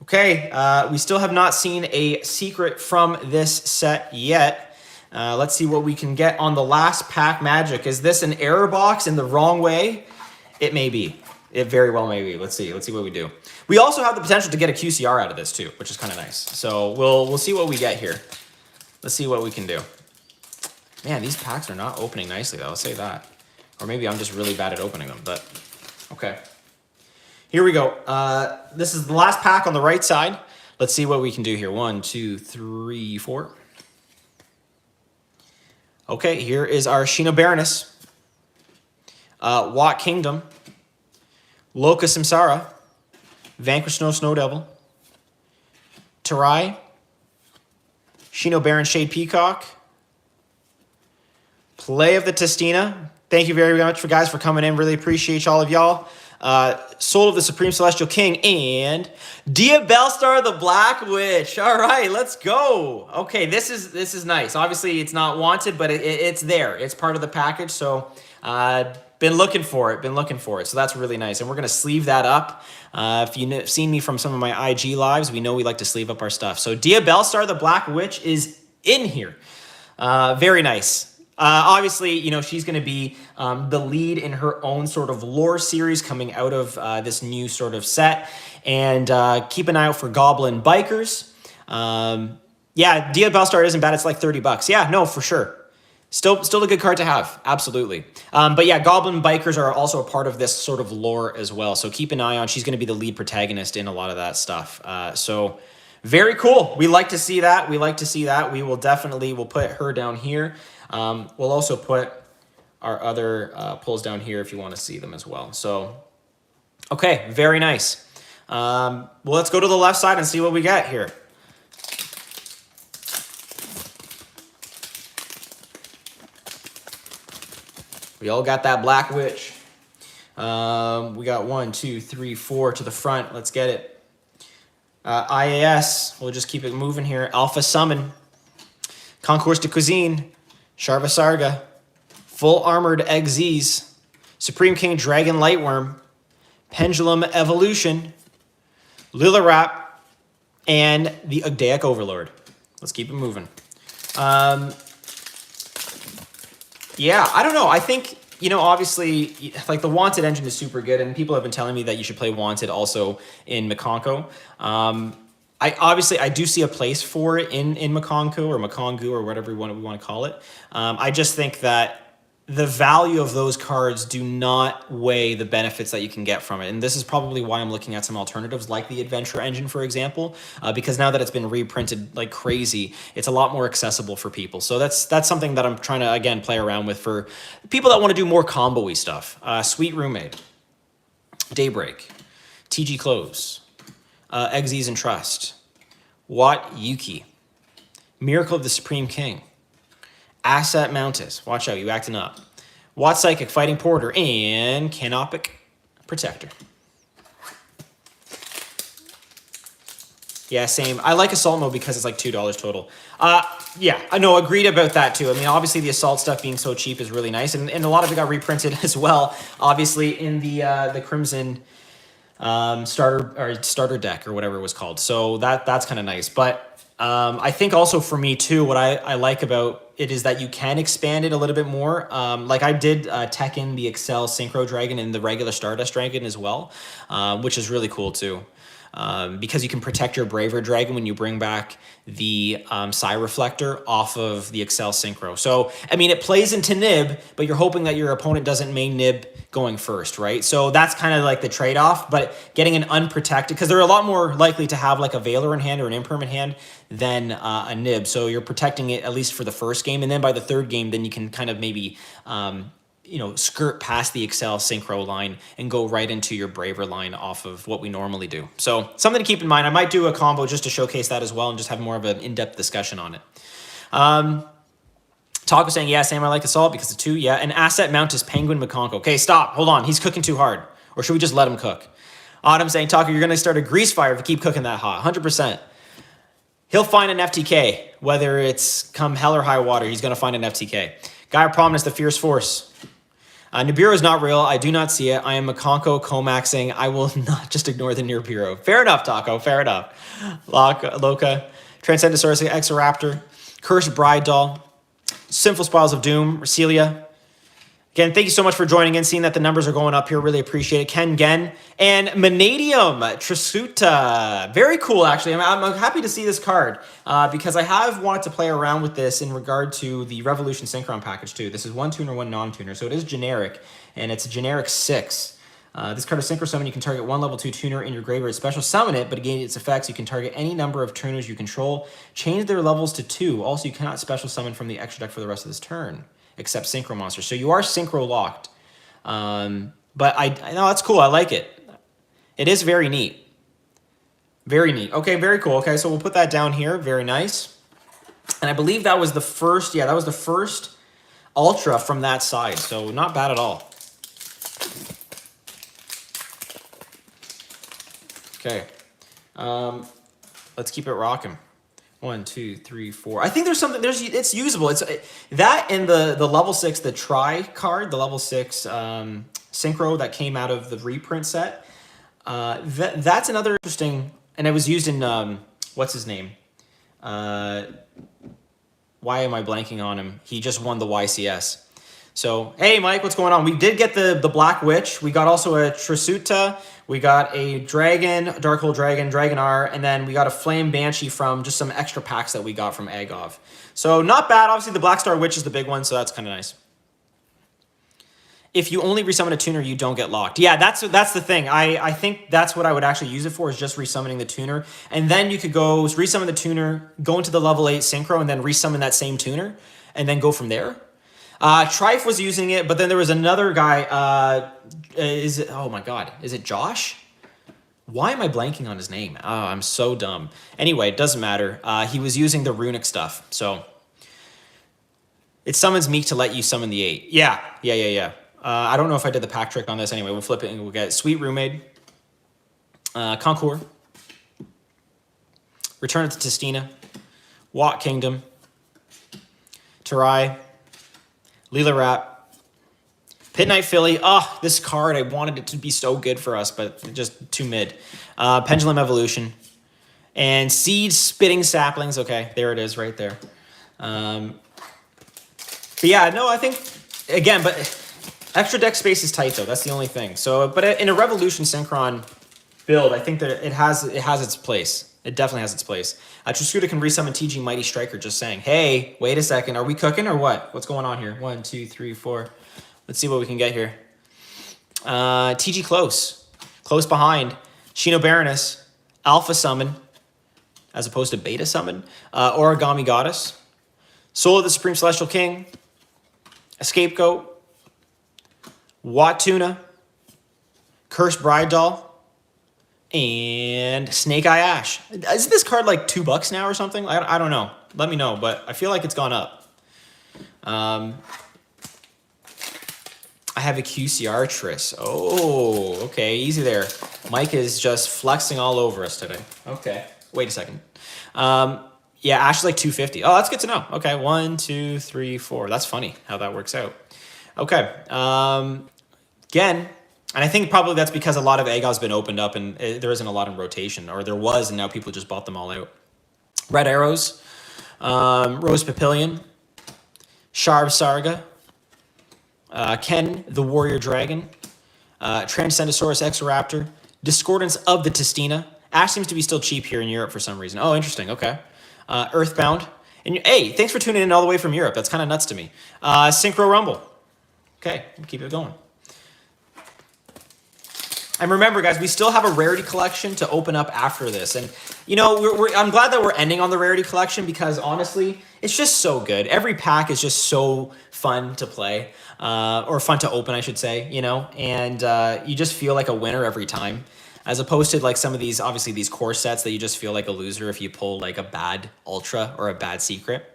Okay, we still have not seen a secret from this set yet. Let's see what we can get on the last pack magic. Is this an error box in the wrong way? It may be. It very well may be. Let's see. Let's see what we do. We also have the potential to get a QCR out of this too, which is kind of nice. So we'll see what we get here. Let's see what we can do. Man, these packs are not opening nicely though. I'll say that. Or maybe I'm just really bad at opening them, but okay. Here we go. This is the last pack on the right side. Let's see what we can do here. 1, 2, 3, 4. Okay, here is our Shino Baroness. Wat Kingdom, Loka Samsara, Vanquish Snow Devil, Tarai, Shino Baron Shade Peacock, Play of the Tistina. Thank you very much for coming in. Really appreciate all of y'all. Soul of the Supreme Celestial King, and Dia Bellstar the Black Witch. All right, let's go. Okay, this is nice. Obviously, it's not wanted, but it's there. It's part of the package, so been looking for it. So that's really nice, and we're gonna sleeve that up. If you've seen me from some of my IG lives, we know we like to sleeve up our stuff. So Dia Bellstar the Black Witch is in here. Very nice. Obviously, you know, she's going to be the lead in her own sort of lore series coming out of this new sort of set. And keep an eye out for Goblin Bikers. Yeah, Dia Bellstar isn't bad. It's like $30. Yeah, no, for sure. Still a good card to have. Absolutely. But yeah, Goblin Bikers are also a part of this sort of lore as well. So keep an eye on. She's going to be the lead protagonist in a lot of that stuff. So very cool. We like to see that. We will definitely, we'll put her down here. We'll also put our other pulls down here if you want to see them as well. So, okay, very nice. Well, let's go to the left side and see what we got here. We all got that Black Witch. We got 1, 2, 3, 4 to the front. Let's get it. IAS, we'll just keep it moving here. Alpha Summon, Concours de Cuisine, Sharva Sarga, Full Armored Xyz, Supreme King Dragon Lightworm, Pendulum Evolution, Lilirap, and the Ugdaic Overlord. Let's keep it moving. Yeah, I don't know. I think, you know, obviously, like the Wanted engine is super good, and people have been telling me that you should play Wanted also in Makonko. I do see a place for it in Makonko or Makongu or whatever we want to call it. I just think that the value of those cards do not weigh the benefits that you can get from it. And this is probably why I'm looking at some alternatives like the Adventure Engine, for example, because now that it's been reprinted like crazy, it's a lot more accessible for people. So that's something that I'm trying to, again, play around with for people that want to do more combo-y stuff. Sweet Roommate, Daybreak, TG Close, Xyz and Trust, Wat Yuki, Miracle of the Supreme King, Asset Mountus, watch out, you acting up, Wat Psychic, Fighting Porter, and Canopic Protector. Yeah, same. I like Assault Mode because it's like $2 total. Yeah, I know, agreed about that too. I mean, obviously the Assault stuff being so cheap is really nice, and a lot of it got reprinted as well, obviously in the Crimson starter deck or whatever it was called. So that's kind of nice. But I think also for me too, what I like about it is that you can expand it a little bit more. Like I did tech in the Excel Synchro Dragon and the regular Stardust Dragon as well, which is really cool too. Because you can protect your Braver Dragon when you bring back the Psi Reflector off of the Excel Synchro. So, I mean, it plays into Nib, but you're hoping that your opponent doesn't main Nib going first, right? So that's kind of like the trade-off, but getting an unprotected, because they're a lot more likely to have like a Veiler in hand or an Imperm in hand than a Nib. So you're protecting it at least for the first game, and then by the third game, then you can kind of maybe you know, skirt past the Excel Synchro line and go right into your Braver line off of what we normally do. So something to keep in mind. I might do a combo just to showcase that as well and just have more of an in-depth discussion on it. Taco saying, yeah, Sam, I like Assault because of 2. Yeah, and Asset Mount is Penguin McConko. Okay, stop. Hold on. He's cooking too hard. Or should we just let him cook? Autumn saying, Taco, you're going to start a grease fire if you keep cooking that hot. 100%. He'll find an FTK. Whether it's come hell or high water, he's going to find an FTK. Guy Prominence, the Fierce Force. Nibiru is not real. I do not see it. I am McConko Comaxing. I will not just ignore the Nibiru. Fair enough, Taco. Fair enough. Loka. Transcendosaurus Exoraptor. Cursed Bride Doll. Sinful Spirals of Doom. Recelia. Again, thank you so much for joining in, seeing that the numbers are going up here. Really appreciate it. Ken Gen. And Manadium Trisuta. Very cool, actually. I'm happy to see this card because I have wanted to play around with this in regard to the Revolution Synchron package, too. This is 1 tuner, 1 non-tuner. So it is generic, and it's a generic 6. This card is Synchro Summon. You can target 1 level 2 tuner in your graveyard. Special summon it, but again, its effects, you can target any number of tuners you control. Change their levels to 2. Also, you cannot special summon from the extra deck for the rest of this turn, except Synchro Monsters. So you are Synchro locked. But I know that's cool. I like it. It is very neat. Very neat. Okay, very cool. Okay, so we'll put that down here. Very nice. And I believe that was the first, yeah, that was the first Ultra from that side. So not bad at all. Okay. Let's keep it rocking. 1, 2, 3, 4. I think there's something. It's usable. It's that and the level 6, the Tri card, the level 6 synchro that came out of the reprint set. That's another interesting. And it was used in what's his name? Why am I blanking on him? He just won the YCS. So, hey, Mike, what's going on? We did get the Black Witch. We got also a Trisuta. We got a Dragon, Darkhold Dragon, Dragon R, and then we got a Flame Banshee from just some extra packs that we got from AGOV. So, not bad. Obviously, the Black Star Witch is the big one, so that's kind of nice. If you only resummon a tuner, you don't get locked. Yeah, that's the thing. I think that's what I would actually use it for, is just resummoning the tuner. And then you could go resummon the tuner, go into the level 8 synchro, and then resummon that same tuner, and then go from there. Trife was using it, but then there was another guy. Oh my God, is it Josh? Why am I blanking on his name? Oh, I'm so dumb. Anyway, it doesn't matter. He was using the runic stuff. So it summons Meek to let you summon the 8. Yeah. I don't know if I did the pack trick on this. Anyway, we'll flip it and we'll get Sweet Roommate, Concours, Return to Tistina, Walk Kingdom, Tarai, Leela Rap, Pit Knight Philly. Oh, this card, I wanted it to be so good for us, but just too mid. Pendulum Evolution. And Seed Spitting Saplings. Okay, there it is right there. But yeah, no, I think, again, but extra deck space is tight, though. That's the only thing. So, but in a Revolution Synchron build, I think that it has its place. It definitely has its place. Trisuta can resummon TG Mighty Striker, just saying. Hey, wait a second. Are we cooking or what? What's going on here? 1, 2, 3, 4. Let's see what we can get here. TG Close. Close behind. Shino Baroness. Alpha Summon, as opposed to Beta Summon. Origami Goddess. Soul of the Supreme Celestial King. Scapegoat. Watuna. Cursed Bride Doll. And Snake Eye Ash. Isn't this card like $2 now or something? I don't know. Let me know, but I feel like it's gone up. I have a QCR Triss. Oh, okay. Easy there. Mike is just flexing all over us today. Okay. Wait a second. Yeah, Ash is like 250. Oh, that's good to know. Okay. 1, 2, 3, 4. That's funny how that works out. Okay. Again, and I think probably that's because a lot of AGOV's been opened up and there isn't a lot in rotation, or there was, and now people just bought them all out. Red Arrows, Rose Papillion, Sharv Sarga, Ken the Warrior Dragon, Transcendosaurus Exoraptor, Discordance of the Tistina. Ash seems to be still cheap here in Europe for some reason. Oh, interesting. Okay. Earthbound. And hey, thanks for tuning in all the way from Europe. That's kind of nuts to me. Synchro Rumble. Okay, we'll keep it going. And remember, guys, we still have a rarity collection to open up after this. And, you know, I'm glad that we're ending on the rarity collection because, honestly, it's just so good. Every pack is just so fun to play, or fun to open, I should say, you know. And you just feel like a winner every time, as opposed to, like, some of these, obviously, these core sets that you just feel like a loser if you pull, like, a bad Ultra or a bad Secret.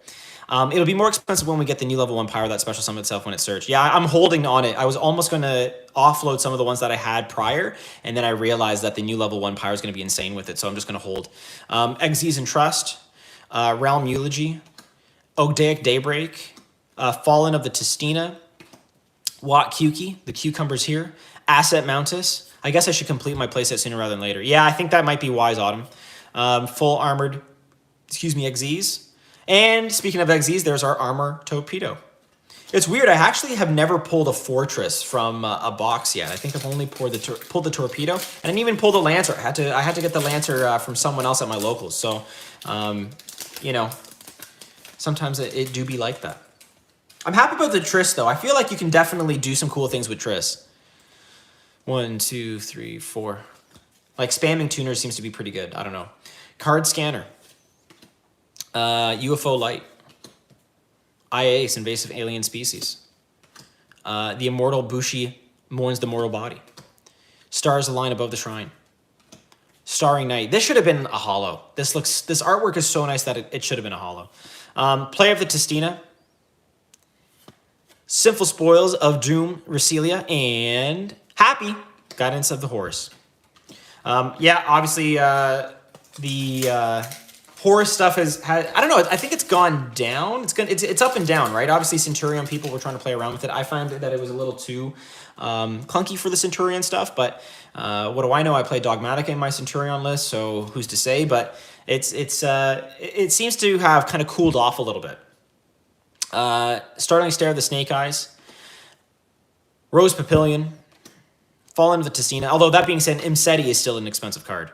It'll be more expensive when we get the new level 1 Power, that special summon itself when it's searched. Yeah, I'm holding on it. I was almost going to offload some of the ones that I had prior, and then I realized that the new level 1 Power is going to be insane with it, so I'm just going to hold. Xyz and Trust, Realm Eulogy, Ogdaic Daybreak, Fallen of the Tistina, Wat Kuki, the Cucumbers here, Asset Mountus. I guess I should complete my playset sooner rather than later. Yeah, I think that might be wise, Autumn. Full Armored, Xyz. And speaking of Xyz, there's our Armor Torpedo. It's weird. I actually have never pulled a Fortress from a box yet. I think I've only pulled the Torpedo. And I didn't even pull the Lancer. I had to get the Lancer from someone else at my locals. So, you know, sometimes it do be like that. I'm happy about the Triss, though. I feel like you can definitely do some cool things with Triss. 1, 2, 3, 4. Like, spamming tuners seems to be pretty good. I don't know. Card Scanner. UFO Light, Iace, Invasive Alien Species, the Immortal Bushi mourns the mortal body, Stars Align Above the Shrine, Starring Night. This should have been a holo. This artwork is so nice that it should have been a holo. Player of the Tistina, Sinful Spoils of Doom, Recilia, and Happy, Guidance of the Horse. Yeah, obviously the horse stuff has I don't know. I think it's gone down. It's up and down, right? Obviously, Centurion people were trying to play around with it. I find that it was a little too clunky for the Centurion stuff. But what do I know? I play Dogmatic in my Centurion list, so who's to say? But it seems to have kind of cooled off a little bit. Startling Stare of the Snake Eyes, Rose Papillion, Fallen of the Tessina. Although that being said, Imseti is still an expensive card.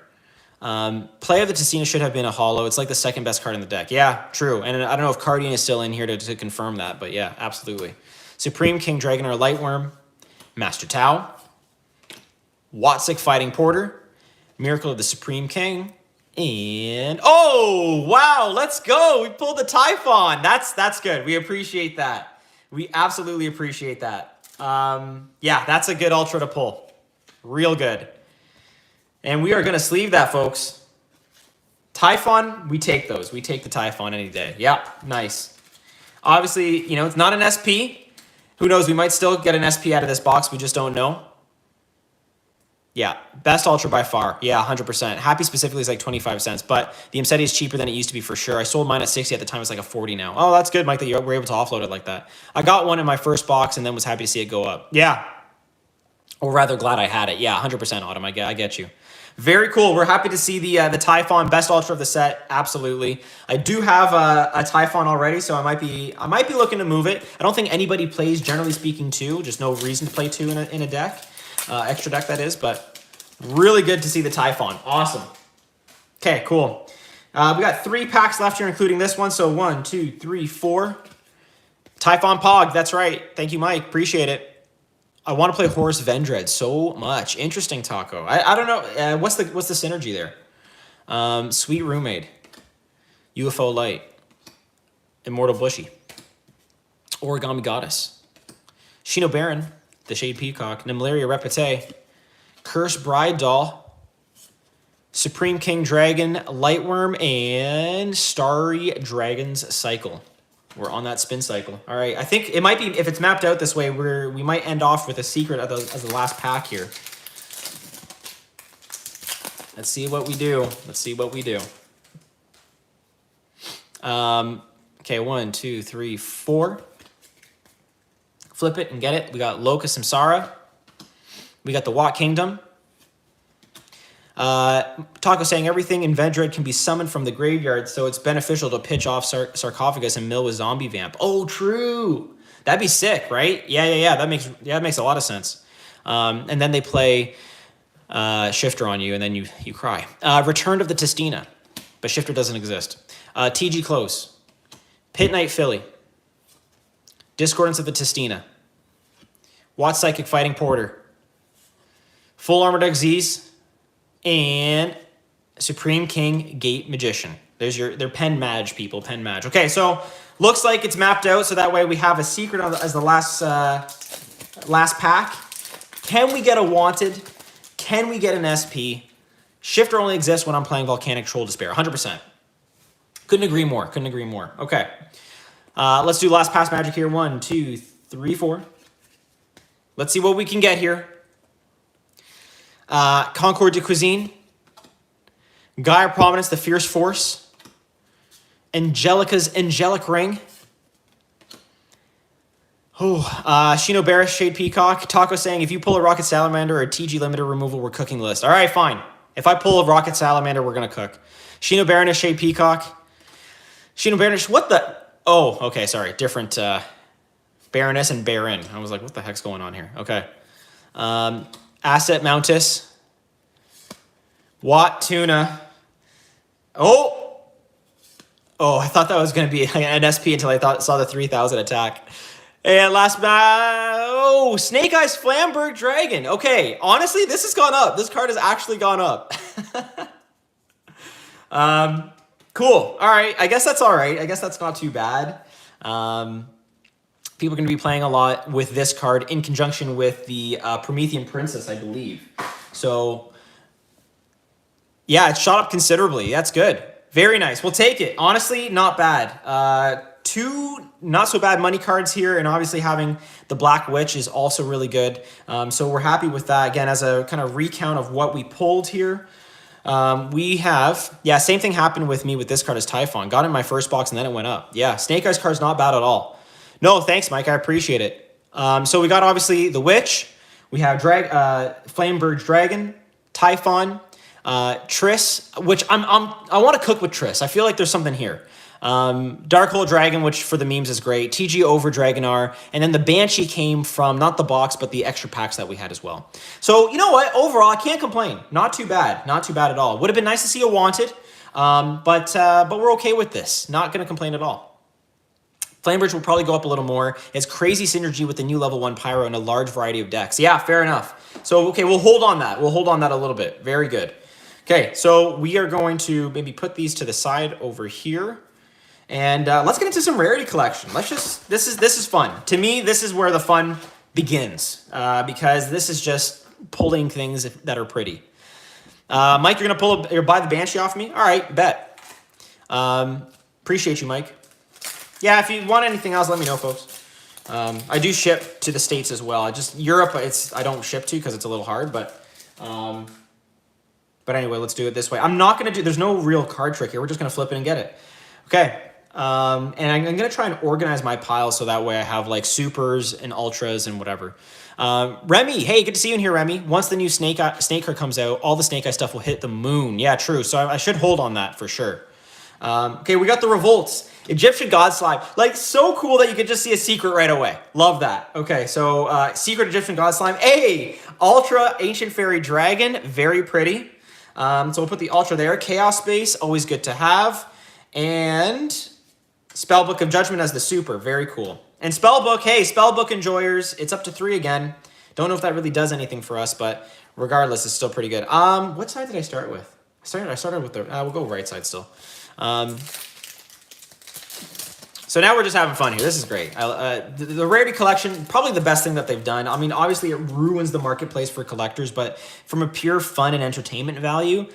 Play of the Tessina should have been a holo. It's like the second best card in the deck. Yeah, true. And I don't know if Cardian is still in here to confirm that, but yeah, absolutely. Supreme King Dragonair Lightworm, Master Tau, Watsik Fighting Porter, Miracle of the Supreme King, and oh wow, let's go! We pulled the Typhon. That's good. We appreciate that. We absolutely appreciate that. Yeah, that's a good ultra to pull. Real good. And we are going to sleeve that, folks. Typhon, we take those. We take the Typhon any day. Yeah, nice. Obviously, you know, it's not an SP. Who knows? We might still get an SP out of this box. We just don't know. Yeah, best ultra by far. Yeah, 100%. Happy specifically is like 25 cents, but the Imseti is cheaper than it used to be for sure. I sold mine at 60 at the time. It's like a 40 now. Oh, that's good, Mike, that you were able to offload it like that. I got one in my first box and then was happy to see it go up. Yeah. Or rather glad I had it. Yeah, 100% Autumn. I get you. Very cool. We're happy to see the Typhon, best ultra of the set. Absolutely. I do have a Typhon already, so I might be looking to move it. I don't think anybody plays, generally speaking, two. Just no reason to play two in a deck. Extra deck, that is. But really good to see the Typhon. Awesome. Okay, cool. We got 3 packs left here, including this one. So 1, 2, 3, 4. Typhon Pog. That's right. Thank you, Mike. Appreciate it. I want to play Horus Vendread so much. Interesting, Taco. I don't know. What's the synergy there? Sweet Roommate, UFO Light, Immortal Bushy, Origami Goddess, Shino Baron, the Shade Peacock, Nimlaria Repete, Curse Bride Doll, Supreme King Dragon, Lightworm, and Starry Dragon's Cycle. We're on that spin cycle. All right, I think it might be, if it's mapped out this way, we might end off with a secret as the last pack here. Let's see what we do. Let's see what we do. Okay, 1, 2, 3, 4. Flip it and get it. We got Locust Samsara. We got the Wat Kingdom. Taco saying everything in Vendread can be summoned from the graveyard, so it's beneficial to pitch off Sarcophagus and mill with Zombie Vamp. Oh, true. That'd be sick, right? Yeah. That makes a lot of sense. And then they play Shifter on you, and then you cry. Return of the Testina, but Shifter doesn't exist. TG Close, Pit Knight Philly, Discordance of the Testina, Watt Psychic Fighting Porter, Full Armor Deck Z's, and Supreme King Gate Magician. They're Pen Mage people, Pen Mage. Okay, so looks like it's mapped out, so that way we have a secret as the last pack. Can we get a Wanted? Can we get an SP? Shifter only exists when I'm playing Volcanic Troll Despair, 100%. Couldn't agree more, couldn't agree more. Okay, let's do last pass magic here. 1, 2, 3, 4. Let's see what we can get here. Concord de Cuisine, Gaia Prominence, the Fierce Force, Angelica's Angelic Ring, Shino Barris, Shade Peacock, Taco saying if you pull a Rocket Salamander or a TG Limiter removal, we're cooking list. All right, fine. If I pull a Rocket Salamander, we're going to cook. Shino Baroness, Shade Peacock, Shino Baroness, what the? Oh, okay, sorry. Different Baroness and Baron. I was like, what the heck's going on here? Okay. Asset Mountus, Watt Tuna. Oh, I thought that was going to be an SP until I saw the 3,000 attack. And last, Snake Eyes Flamberg Dragon. Okay, honestly, this has gone up. This card has actually gone up. Cool. All right, I guess that's all right. I guess that's not too bad. People are going to be playing a lot with this card in conjunction with the Promethean Princess, I believe. So, yeah, it shot up considerably. That's good. Very nice. We'll take it. Honestly, not bad. two not so bad money cards here, and obviously having the Black Witch is also really good. So we're happy with that. Again, as a kind of recount of what we pulled here, we have, yeah, same thing happened with me with this card as Typhon. Got in my first box and then it went up. Yeah, Snake Eyes card's not bad at all. No, thanks, Mike. I appreciate it. So we got obviously the Witch. We have Flamebird Dragon, Typhon, Triss, which I want to cook with Triss. I feel like there's something here. Darkhold Dragon, which for the memes is great. TG over Dragonar, and then the Banshee came from not the box, but the extra packs that we had as well. So you know what? Overall, I can't complain. Not too bad. Not too bad at all. Would have been nice to see a Wanted, but we're okay with this. Not going to complain at all. Flamebridge will probably go up a little more. It's crazy synergy with the new level 1 Pyro and a large variety of decks. Yeah, fair enough. So, okay, we'll hold on that. We'll hold on that a little bit. Very good. Okay, so we are going to maybe put these to the side over here. And let's get into some rarity collection. This is fun. To me, this is where the fun begins because this is just pulling things that are pretty. Mike, you're gonna buy the Banshee off me? All right, bet. Appreciate you, Mike. Yeah, if you want anything else, let me know, folks. I do ship to the States as well. Europe, I don't ship to because it's a little hard, but anyway, let's do it this way. I'm not gonna there's no real card trick here. We're just gonna flip it and get it. Okay. And I'm going to try and organize my pile so that way I have like supers and ultras and whatever. Remy, hey, good to see you in here, Remy. Once the new Snake card comes out, all the Snake Eye stuff will hit the moon. Yeah, true. So I should hold on that for sure. Okay, we got the Revolts. Egyptian God Slime. Like, so cool that you could just see a secret right away. Love that. Okay, so secret Egyptian God Slime. Hey, Ultra Ancient Fairy Dragon. Very pretty. So we'll put the Ultra there. Chaos Space, always good to have. And Spellbook of Judgment as the super. Very cool. And Spellbook, hey, Spellbook enjoyers. It's up to 3 again. Don't know if that really does anything for us, but regardless, it's still pretty good. What side did I start with? I started with the, we'll go right side still. So now we're just having fun here. This is great. The Rarity Collection, probably the best thing that they've done. I mean, obviously it ruins the marketplace for collectors, but from a pure fun and entertainment value,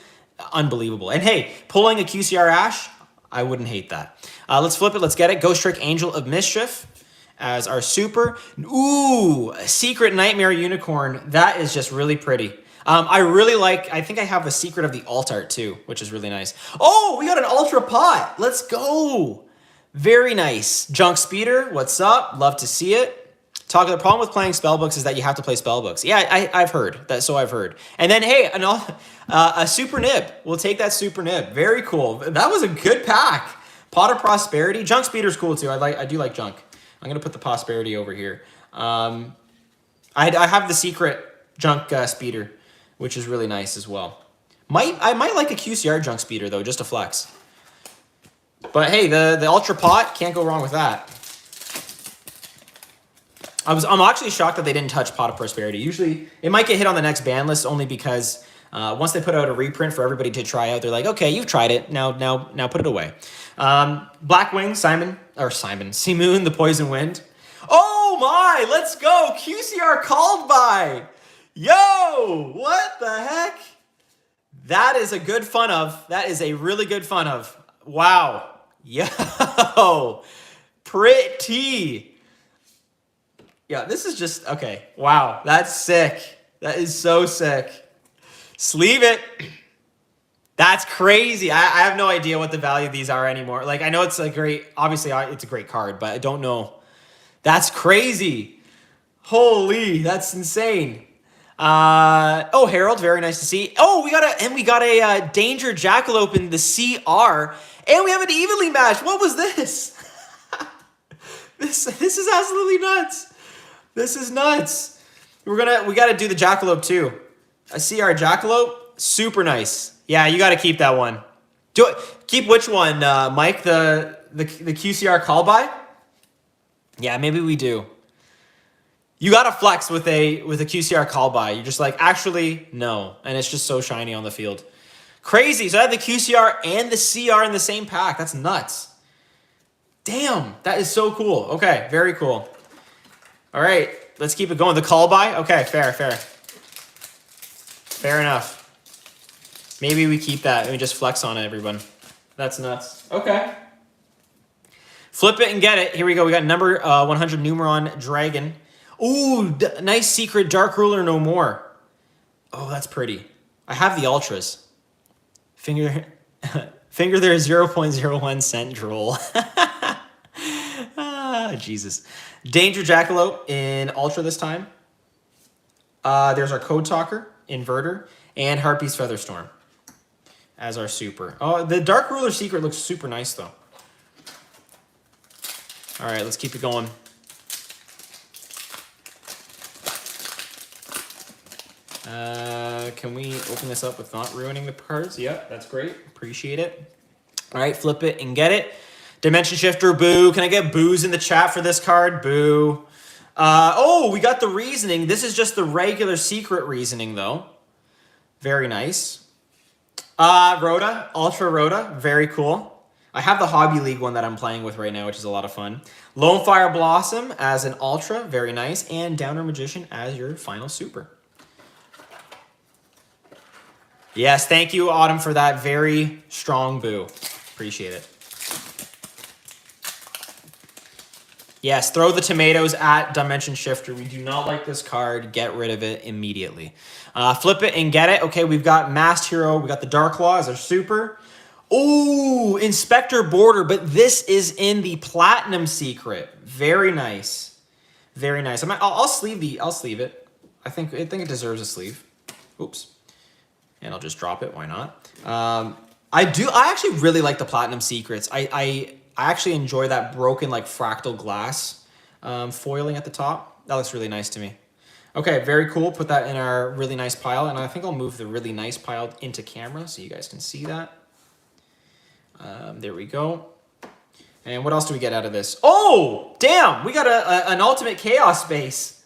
unbelievable. And hey, pulling a QCR Ash, I wouldn't hate that. Let's flip it. Let's get it. Ghost Trick Angel of Mischief as our super. Ooh, Secret Nightmare Unicorn. That is just really pretty. I think I have a Secret of the Alt Art too, which is really nice. Oh, we got an Ultra Pot. Let's go. Very nice. Junk Speeder, what's up? Love to see it. The problem with playing spellbooks is that you have to play spellbooks. Yeah, I've heard that. So I've heard. And then, hey, a Super Nib. We'll take that Super Nib. Very cool. That was a good pack. Pot of Prosperity. Junk Speeder's cool too. I do like Junk. I'm gonna put the Prosperity over here. I have the Secret Junk Speeder, which is really nice as well. I might like a QCR Junk Speeder though, just to flex. But hey, the Ultra Pot, can't go wrong with that. I'm actually shocked that they didn't touch Pot of Prosperity. Usually, it might get hit on the next ban list only because once they put out a reprint for everybody to try out, they're like, okay, you've tried it, now put it away. Blackwing, Simoon, the Poison Wind. Oh my, let's go, QCR called by. Yo, what the heck? That is a good fun of. That is a really good fun of. Wow, yo, pretty. Yeah, this is just, okay, wow, that's sick. That is so sick. Sleeve it. That's crazy. I have no idea what the value of these are anymore. Like, I know it's a great, obviously it's a great card, but I don't know. That's crazy. Holy, that's insane. Oh, Harold, very nice to see. Oh, we got a Danger Jackalope in the CR, and we have an evenly matched. What was this? This is absolutely nuts. This is nuts. We gotta do the Jackalope too. A CR Jackalope, super nice. Yeah, you gotta keep that one. Keep which one, Mike? The QCR call by? Yeah, maybe we do. You gotta flex with a QCR call by. You're just like, actually, no. And it's just so shiny on the field. Crazy. So I have the QCR and the CR in the same pack. That's nuts. Damn, that is so cool. Okay, very cool. All right, let's keep it going. The call by? Okay, fair. Fair enough. Maybe we keep that and we just flex on it, everyone. That's nuts. Okay. Flip it and get it. Here we go. We got number 100 Numeron Dragon. Ooh, nice secret Dark Ruler no more. Oh, that's pretty. I have the Ultras. Finger there 0.01 cent droll. Ah, Jesus. Danger Jackalope in Ultra this time. There's our Code Talker, Inverter, and Harpy's Featherstorm as our super. Oh, the Dark Ruler secret looks super nice, though. All right, let's keep it going. Can we open this up with not ruining the cards? Yeah, that's great. Appreciate it. All right, flip it and get it. Dimension Shifter, boo. Can I get boos in the chat for this card? Boo. Oh, we got the reasoning. This is just the regular secret reasoning, though. Very nice. Rhoda, Ultra Rhoda. Very cool. I have the Hobby League one that I'm playing with right now, which is a lot of fun. Lone Fire Blossom as an Ultra. Very nice. And Downer Magician as your final super. Yes, thank you, Autumn, for that very strong boo. Appreciate it. Yes, throw the tomatoes at Dimension Shifter. We do not like this card. Get rid of it immediately. Flip it and get it. Okay, we've got Masked Hero. We got the Dark Claw as our super. Ooh, Inspector Border, but this is in the Platinum Secret. Very nice. Very nice. I'll sleeve it. I think it deserves a sleeve. Oops. And I'll just drop it. Why not? I actually really like the Platinum Secrets. I actually enjoy that broken like fractal glass foiling at the top. That looks really nice to me. Okay, very cool. Put that in our really nice pile. And I think I'll move the really nice pile into camera so you guys can see that. There we go. And what else do we get out of this? Oh, damn. We got an Ultimate Chaos Space.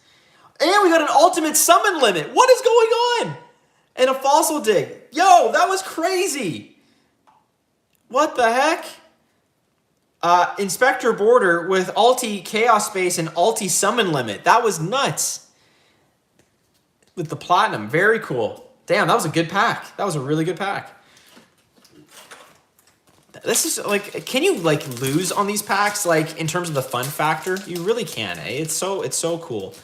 And we got an Ultimate Summon Limit. What is going on? And a Fossil Dig. Yo, that was crazy. What the heck? Inspector Border with Ulti Chaos Space and Ulti Summon Limit. That was nuts. With the Platinum. Very cool. Damn, that was a good pack. That was a really good pack. This is like, can you like lose on these packs? Like in terms of the fun factor, you really can. Eh? It's so cool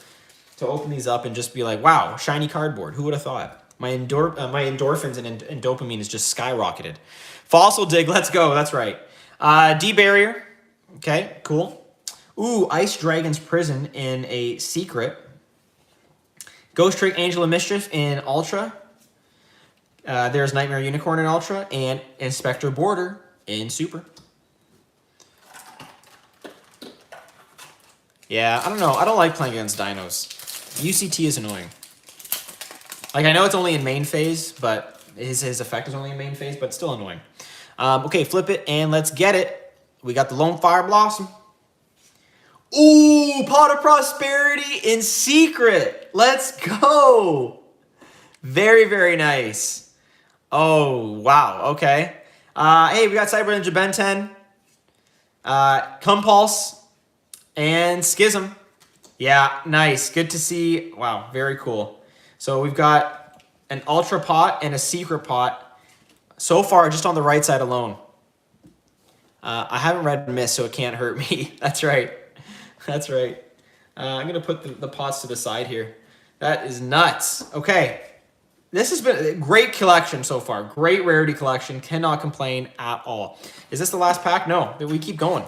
to open these up and just be like, wow, shiny cardboard. Who would have thought? My endorphins and dopamine is just skyrocketed. Fossil Dig, let's go. That's right. D-Barrier. Okay, cool. Ooh, Ice Dragon's Prison in a secret. Ghost Trick Angel of Mischief in Ultra. There's Nightmare Unicorn in Ultra. And Inspector Border in Super. Yeah, I don't know. I don't like playing against dinos. UCT is annoying. Like, I know it's only in main phase, but his effect is only in main phase, but it's still annoying. Okay, flip it, and let's get it. We got the Lone Fire Blossom. Ooh, Pot of Prosperity in secret. Let's go. Very, very nice. Oh, wow, okay. Hey, we got Cyber Ninja Ben 10, Compulse, and Schism. Yeah, nice. Good to see. Wow, very cool. So we've got an Ultra Pot and a Secret Pot. So far, just on the right side alone. I haven't read Miss, so it can't hurt me. That's right. That's right. I'm going to put the pots to the side here. That is nuts. Okay. This has been a great collection so far. Great rarity collection. Cannot complain at all. Is this the last pack? No. We keep going.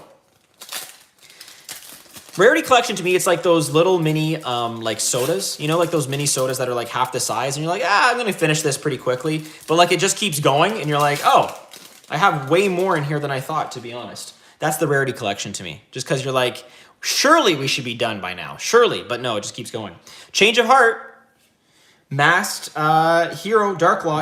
Rarity collection to me, it's like those little mini like sodas, you know, like those mini sodas that are like half the size, and you're like, I'm gonna finish this pretty quickly, but like it just keeps going, and you're like, oh, I have way more in here than I thought, to be honest. That's the rarity collection to me, just because you're like, surely we should be done by now, surely, but no, it just keeps going. Change of Heart, Masked Hero Dark Law